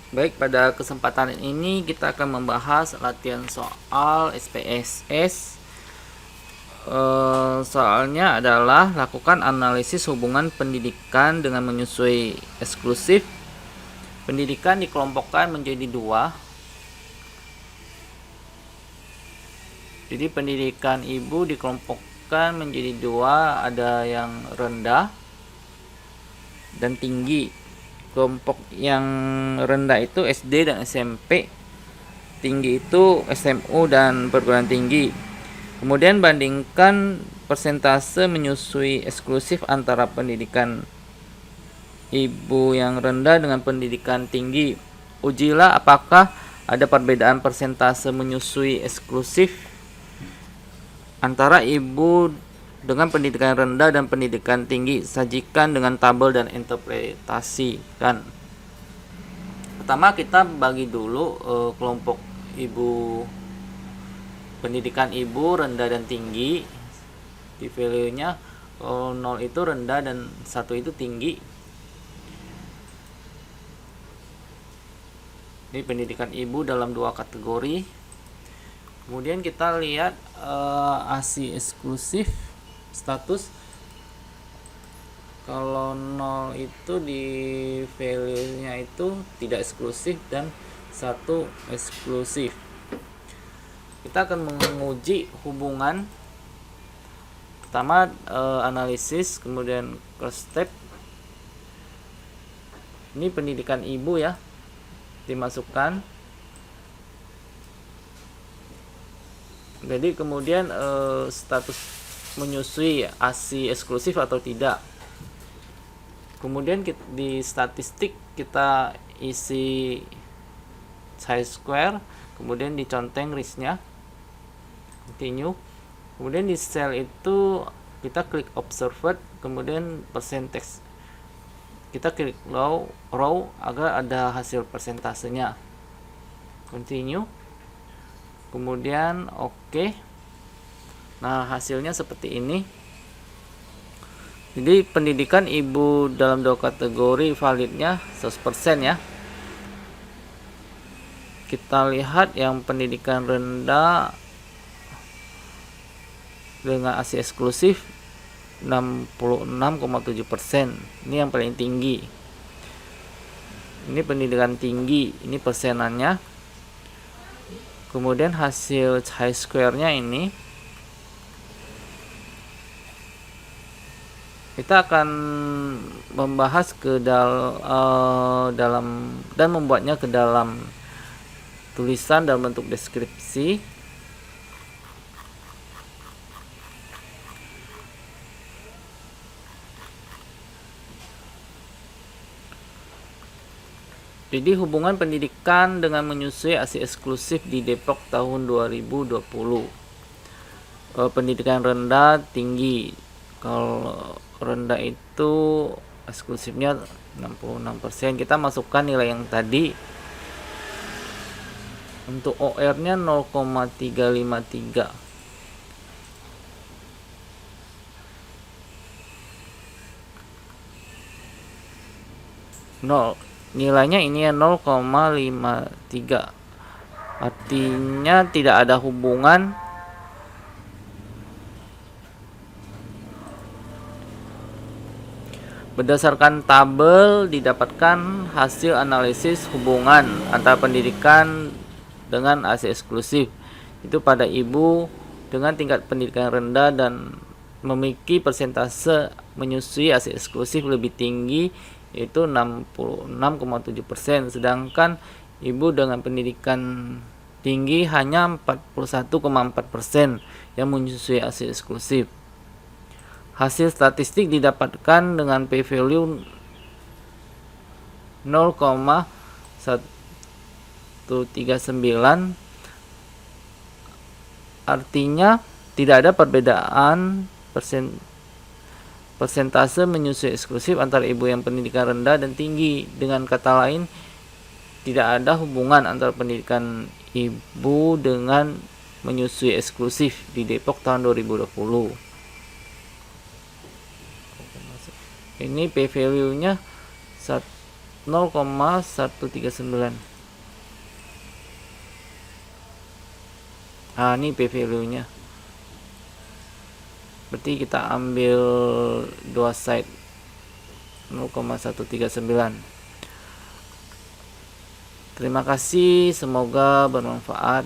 Baik, pada kesempatan ini kita akan membahas latihan soal SPSS. Soalnya adalah lakukan analisis hubungan pendidikan dengan menyusui eksklusif. Pendidikan dikelompokkan menjadi dua. Jadi pendidikan ibu dikelompokkan menjadi dua, ada yang rendah dan tinggi. Kelompok yang rendah itu SD dan SMP, tinggi itu SMU dan perguruan tinggi. Kemudian bandingkan persentase menyusui eksklusif antara pendidikan ibu yang rendah dengan pendidikan tinggi. Ujilah apakah ada perbedaan persentase menyusui eksklusif antara ibu dengan pendidikan rendah dan pendidikan tinggi. Sajikan dengan tabel dan interpretasikan. Pertama kita bagi dulu kelompok ibu, pendidikan ibu rendah dan tinggi. Di value-nya 0 itu rendah dan 1 itu tinggi. Ini pendidikan ibu dalam dua kategori. Kemudian kita lihat ASI eksklusif status. Kalau 0 itu di value-nya itu tidak eksklusif dan 1 eksklusif. Kita akan menguji hubungan. Pertama analisis, kemudian cross step. Ini pendidikan ibu ya, dimasukkan. Jadi kemudian status menyusui ASI eksklusif atau tidak. Kemudian di statistik kita isi chi-square, kemudian diconteng listnya, continue. Kemudian di cell itu kita klik observed, kemudian percentage kita klik row agar ada hasil persentasenya, continue. Kemudian oke. Nah, hasilnya seperti ini. Jadi pendidikan ibu dalam dua kategori validnya 100% ya. Kita lihat yang pendidikan rendah dengan ASI eksklusif 66,7%. Ini yang paling tinggi. Ini pendidikan tinggi, ini persenannya. Kemudian hasil chi-square-nya ini kita akan membahas ke dalam dan membuatnya ke dalam tulisan dalam bentuk deskripsi. Jadi hubungan pendidikan dengan menyusui ASI eksklusif di Depok tahun 2020. Pendidikan rendah tinggi. Kalau rendah itu eksklusifnya 66%. Kita masukkan nilai yang tadi. Untuk OR-nya 0,353. Nilainya ini ya 0,53. Artinya tidak ada hubungan berdasarkan tabel. Didapatkan hasil analisis hubungan antara pendidikan dengan ASI eksklusif itu pada ibu dengan tingkat pendidikan rendah dan memiliki persentase menyusui ASI eksklusif lebih tinggi, yaitu 66,7%, sedangkan ibu dengan pendidikan tinggi hanya 41,4% yang menyusui ASI eksklusif. Hasil statistik didapatkan dengan p-value 0,139, artinya tidak ada perbedaan persentase menyusui eksklusif antara ibu yang pendidikan rendah dan tinggi. Dengan kata lain, tidak ada hubungan antara pendidikan ibu dengan menyusui eksklusif di Depok tahun 2020. Ini p-value-nya 0,139. Ini P value nya, berarti kita ambil dua side 0,139. Terima kasih, semoga bermanfaat.